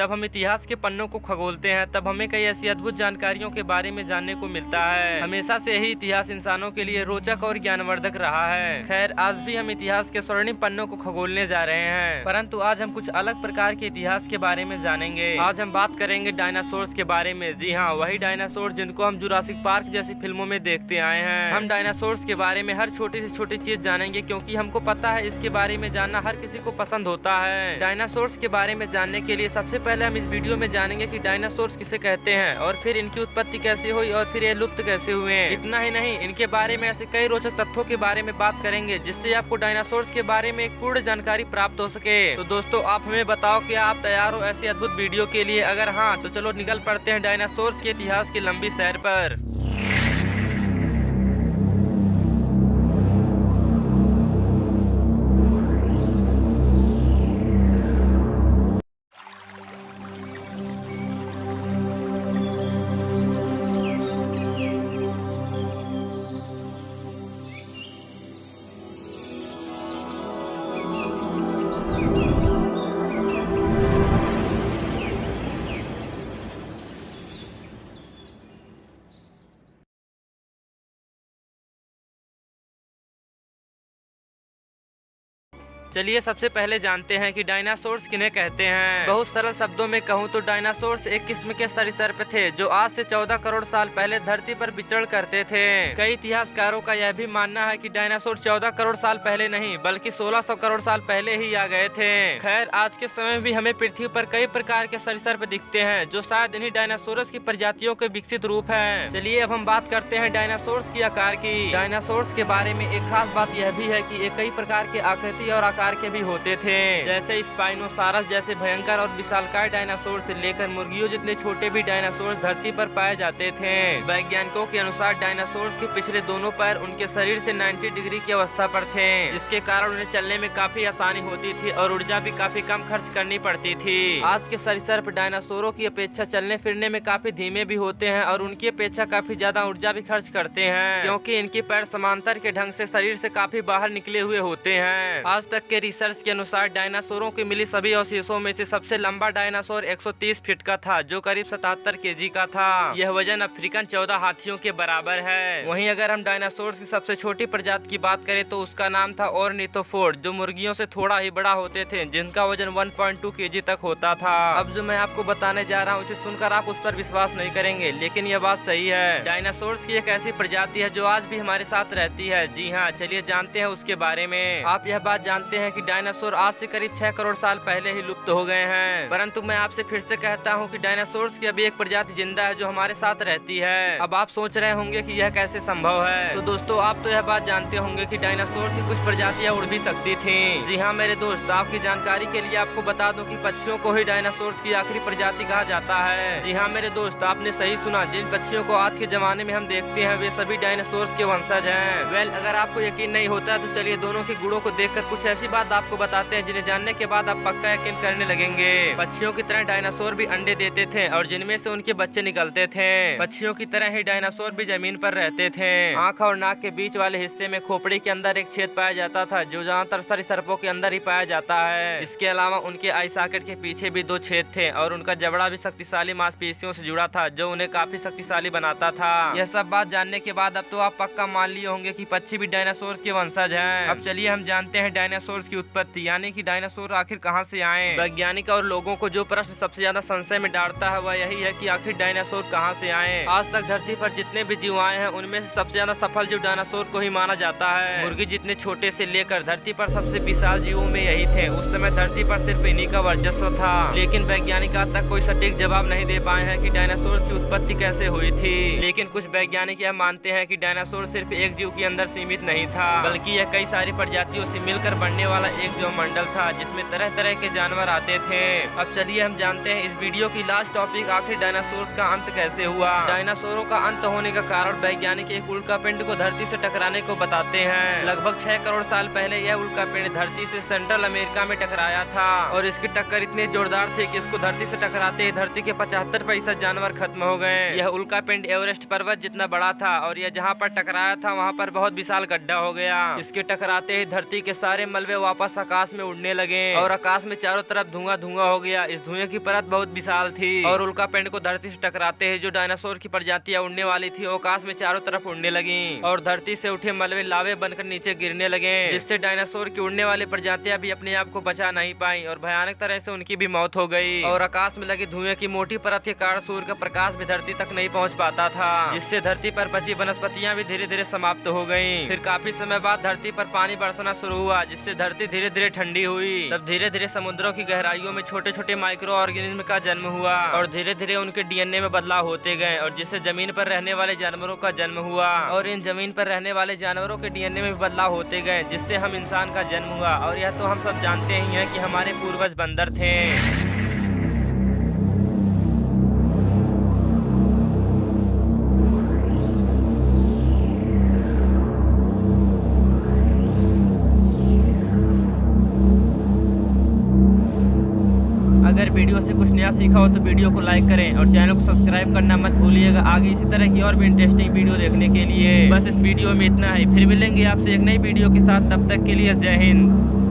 जब हम इतिहास के पन्नों को खगोलते हैं तब हमें कई ऐसी अद्भुत जानकारियों के बारे में जानने को मिलता है। हमेशा से ही इतिहास इंसानों के लिए रोचक और ज्ञानवर्धक रहा है। खैर, आज भी हम इतिहास के स्वर्णिम पन्नों को खगोलने जा रहे हैं, परंतु आज हम कुछ अलग प्रकार के इतिहास के बारे में जानेंगे। आज हम बात करेंगे डायनासोर्स के बारे में। जी हाँ, वही डायनासोर जिनको हम जुरासिक पार्क जैसी फिल्मों में देखते आए हैं। हम डायनासोर्स के बारे में हर छोटी से छोटी चीज जानेंगे, क्योंकि हमको पता है इसके बारे में जानना हर किसी को पसंद होता है। डायनासोर्स के बारे में जानने के लिए सबसे पहले हम इस वीडियो में जानेंगे कि डायनासोर्स किसे कहते हैं, और फिर इनकी उत्पत्ति कैसे हुई, और फिर ये लुप्त कैसे हुए। इतना ही नहीं, इनके बारे में ऐसे कई रोचक तथ्यों के बारे में बात करेंगे जिससे आपको डायनासोर्स के बारे में एक पूर्ण जानकारी प्राप्त हो सके। तो दोस्तों, आप हमें बताओ कि आप तैयार हो ऐसी अद्भुत वीडियो के लिए? अगर हाँ, तो चलो निकल पड़ते हैं डायनासोर्स के इतिहास की लंबी सैर पर। चलिए सबसे पहले जानते हैं कि डायनासोर्स किन्हें कहते हैं। बहुत सरल शब्दों में कहूँ तो डायनासोर्स एक किस्म के सरीसृप थे जो आज से 14 करोड़ साल पहले धरती पर विचरण करते थे। कई इतिहासकारों का यह भी मानना है कि डायनासोर 14 करोड़ साल पहले नहीं बल्कि 1600 करोड़ साल पहले ही आ गए थे। खैर, आज के समय में भी हमें पृथ्वी पर कई प्रकार के सरीसृप दिखते हैं जो शायद इन्हीं डायनासोरस की प्रजातियों के विकसित रूप है। चलिए अब हम बात करते हैं डायनासोर्स की आकार की। डायनासोर्स के बारे में एक खास बात यह भी है कि ये कई प्रकार के आकृति और आकार के भी होते थे, जैसे स्पाइनोसारस जैसे भयंकर और विशालकाय डायनासोर से लेकर मुर्गियों जितने छोटे भी डायनासोर धरती पर पाए जाते थे। वैज्ञानिकों के अनुसार डायनासोर के पिछले दोनों पैर उनके शरीर से 90 डिग्री की अवस्था पर थे, जिसके कारण उन्हें चलने में काफी आसानी होती थी और ऊर्जा भी काफी कम खर्च करनी पड़ती थी। आज के सरीसृप डायनासोरों की अपेक्षा चलने फिरने में काफी धीमे भी होते हैं और उनकी अपेक्षा काफी ज्यादा ऊर्जा भी खर्च करते हैं, क्योंकि इनके पैर समांतर के ढंग से शरीर से काफी बाहर निकले हुए होते हैं। आज तक के रिसर्च के अनुसार डायनासोरों की मिली सभी अवशेषों में से सबसे लंबा डायनासोर 130 फीट का था, जो करीब 77 केजी का था। यह वजन अफ्रीकन 14 हाथियों के बराबर है। वहीं अगर हम डायनासोर की सबसे छोटी प्रजाति की बात करें तो उसका नाम था ऑर्निथोफोर्ड, जो मुर्गियों से थोड़ा ही बड़ा होते थे, जिनका वजन 1.2 केजी तक होता था। अब जो मैं आपको बताने जा रहा हूँ उसे सुनकर आप उस पर विश्वास नहीं करेंगे, लेकिन यह बात सही है। डायनासोर की एक ऐसी प्रजाति है जो आज भी हमारे साथ रहती है। जी हाँ, चलिए जानते हैं उसके बारे में। आप यह बात जानते हैं कि डायनासोर आज से करीब 6 करोड़ साल पहले ही लुप्त हो गए हैं, परंतु मैं आपसे फिर से कहता हूँ कि डायनासोर्स की अभी एक प्रजाति जिंदा है जो हमारे साथ रहती है। अब आप सोच रहे होंगे कि यह कैसे संभव है। तो दोस्तों, आप तो यह बात जानते होंगे कि डायनासोर की कुछ प्रजातियां उड़ भी सकती थी। जी हाँ मेरे दोस्त, आपकी जानकारी के लिए आपको बता दूं कि पक्षियों को ही डायनासोर की आखिरी प्रजाति कहा जाता है। जी हाँ मेरे दोस्त, आपने सही सुना। जिन पक्षियों को आज के जमाने में हम देखते हैं वे सभी डायनासोर के वंशज हैं। वेल, अगर आपको यकीन नहीं होता तो चलिए दोनों के गुणों को देखकर कुछ ऐसी बात आपको बताते हैं जिन्हें जानने के बाद आप पक्का यकीन करने लगेंगे। पक्षियों की तरह डायनासोर भी अंडे देते थे और जिनमें से उनके बच्चे निकलते थे। पक्षियों की तरह ही डायनासोर भी जमीन पर रहते थे। आंख और नाक के बीच वाले हिस्से में खोपड़ी के अंदर एक छेद पाया जाता था, जो ज्यादातर सरीसृपों के अंदर ही पाया जाता है। इसके अलावा उनके आई सॉकेट के पीछे भी 2 छेद थे और उनका जबड़ा भी शक्तिशाली मांसपेशियों से जुड़ा था, जो उन्हें काफी शक्तिशाली बनाता था। यह सब बात जानने के बाद अब तो आप पक्का मान लिए होंगे कि पक्षी भी डायनासोर के वंशज हैं। अब चलिए हम जानते हैं डायनासोर की उत्पत्ति, यानी कि डायनासोर आखिर कहां से आए। वैज्ञानिक और लोगों को जो प्रश्न सबसे ज्यादा संशय में डालता है वह यही है कि आखिर डायनासोर कहां से आए। आज तक धरती पर जितने भी जीव आए हैं उनमें से सबसे ज्यादा सफल जीव डायनासोर को ही माना जाता है। मुर्गी जितने छोटे से लेकर धरती पर सबसे विशाल जीवों में यही थे। उस समय धरती पर सिर्फ इन्हीं का वर्चस्व था, लेकिन वैज्ञानिक आज तक कोई सटीक जवाब नहीं दे पाए हैं कि डायनासोर की उत्पत्ति कैसे हुई थी। लेकिन कुछ वैज्ञानिक यह मानते हैं कि डायनासोर सिर्फ एक जीव के अंदर सीमित नहीं था, बल्कि यह कई सारी प्रजातियों से मिलकर बनने वाला एक जीव मंडल था, जिसमें तरह तरह के जानवर आते थे। अब चलिए हम जानते हैं इस वीडियो की लास्ट टॉपिक, आखिर डायनासोर का अंत कैसे हुआ। डायनासोरों का अंत होने का कारण वैज्ञानिक एक उल्कापिंड को धरती से टकराने को बताते हैं। लगभग 6 करोड़ साल पहले यह उल्कापिंड धरती से सेंट्रल अमेरिका में टकराया था और इसकी टक्कर इतनी जोरदार थी कि इसको धरती से टकराते ही धरती के 75% जानवर खत्म हो गए। यह उल्कापिंड एवरेस्ट पर्वत जितना बड़ा था और यह जहाँ पर टकराया था वहाँ पर बहुत विशाल गड्ढा हो गया। इसके टकराते ही धरती के सारे मलबे लावे वापस आकाश में उड़ने लगे और आकाश में चारों तरफ धुआं धुआं हो गया। इस धुएं की परत बहुत विशाल थी और उल्का पिंड को धरती से टकराते ही जो डायनासोर की प्रजातियां उड़ने वाली थी वो आकाश में चारों तरफ उड़ने लगी और धरती से उठे मलबे लावे बनकर नीचे गिरने लगे, जिससे डायनासोर की उड़ने वाली प्रजातियां भी अपने आप को बचा नहीं पाई और भयानक तरह से उनकी भी मौत हो गई। और आकाश में लगी धुएं की मोटी परत के कारण सूर्य का प्रकाश भी धरती तक नहीं पहुंच पाता था, जिससे धरती पर बची वनस्पतियां भी धीरे धीरे समाप्त हो गयी। फिर काफी समय बाद धरती पर पानी बरसना शुरू हुआ, जिससे धरती धीरे धीरे ठंडी हुई। तब धीरे धीरे समुद्रों की गहराइयों में छोटे छोटे माइक्रो ऑर्गेनिज्म का जन्म हुआ और धीरे धीरे उनके डीएनए में बदलाव होते गए और जिससे जमीन पर रहने वाले जानवरों का जन्म हुआ और इन जमीन पर रहने वाले जानवरों के डीएनए में भी बदलाव होते गए, जिससे हम इंसान का जन्म हुआ। और यह तो हम सब जानते ही हैं कि हमारे पूर्वज बंदर थे। अगर वीडियो से कुछ नया सीखा हो तो वीडियो को लाइक करें और चैनल को सब्सक्राइब करना मत भूलिएगा आगे इसी तरह की और भी इंटरेस्टिंग वीडियो देखने के लिए। बस इस वीडियो में इतना ही, फिर मिलेंगे आपसे एक नई वीडियो के साथ, तब तक के लिए जय हिंद।